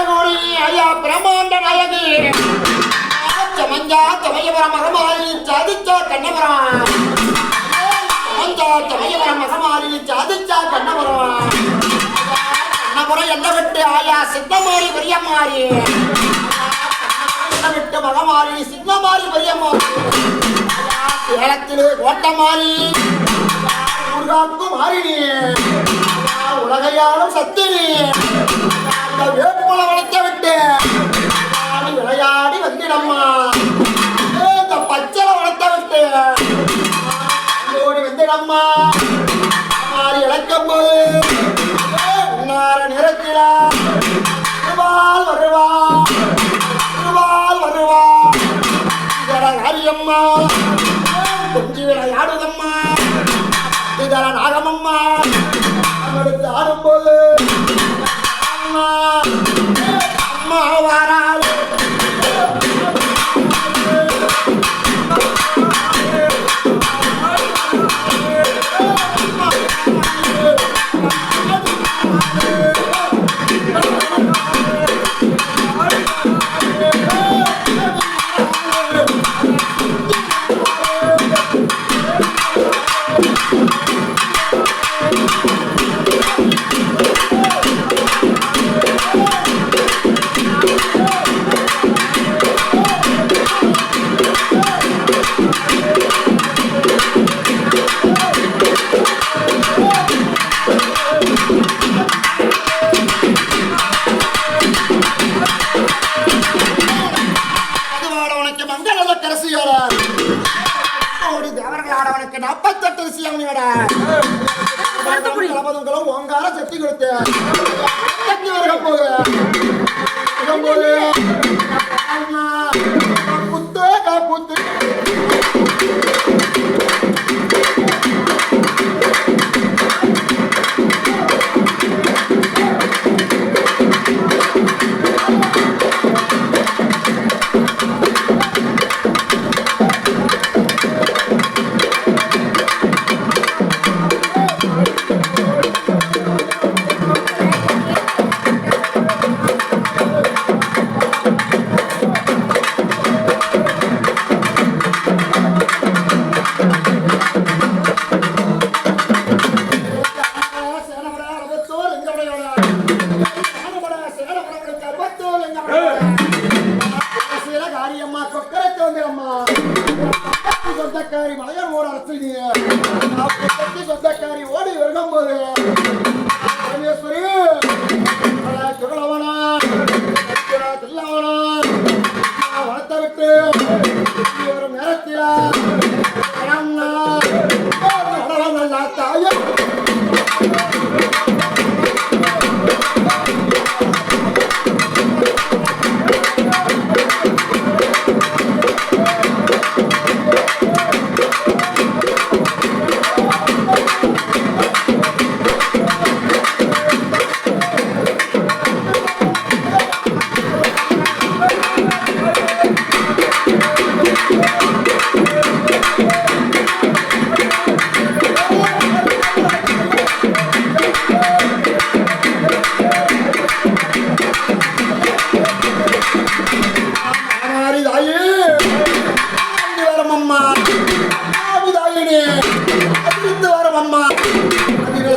கோடி ஐயா பிரமாண்ட நாயகி மஞ்சா சமயபுரம் மகமாரி சாதிச்சா கண்ணபுரம் மஞ்சா சமயபுரம் மகமாரி சாதிச்சா கண்ணபுரம் கண்ணபுரம் எல்லாம் விட்டு ஆயா சித்தமாரி பெரியம்மாரி விட்டு மகமாரி சின்னமாரி பெரியம்மாரி சேலத்திலே கோட்டமாரி ஊர்காக்கும் மாறினி உலகையாலும் சத்தினி வேட்புல வளர்த்த விட்டு விளையாடி வந்திடம்மா இந்த பச்சளை வளர்த்த விட்டு ஓடி வந்திடம்மா மாறி இழக்கும் போது உன்னார நிறத்தில வருவாள் வருவாள் ஹரியம்மா கொஞ்சி விளையாடுதம்மா இதர நாகமம்மா அடுத்து ஆடும்போது அம்மா அம்மா வாராள் ஓங்கார சக்தி கொடுத்து புத்து காப்புத்து சொந்தக்காரி மலையார் ஓட அரசு சொந்தக்காரி ஓடி வருகும் போது பரமேஸ்வரி சுகலவனா வளர்த்த விட்டு ஒரு நேரத்தில் தாயும்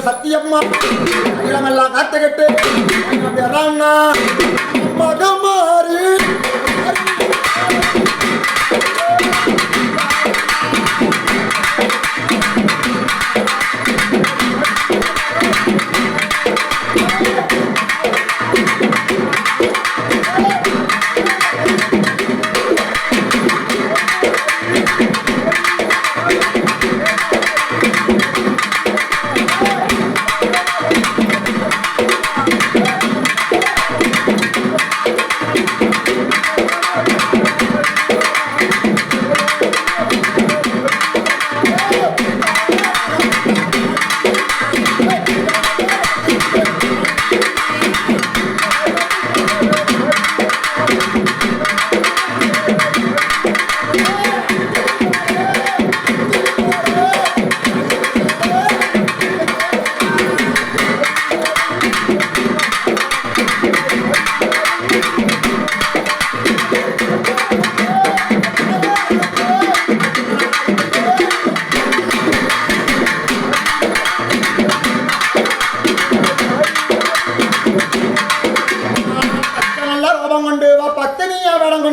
சத்தியம்மா இளமெல்லாம் காத்துக்கிட்டு மகமாரி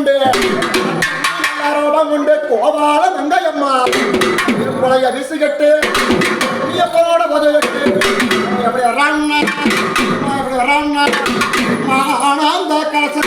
கொண்டு ரோபம் கொண்டு கோபால மங்கையம்மா கொலைய வீசிக்கிட்டு நீ எப்போட உதவிட்டு எப்படி வரான்னா மானாந்த கலச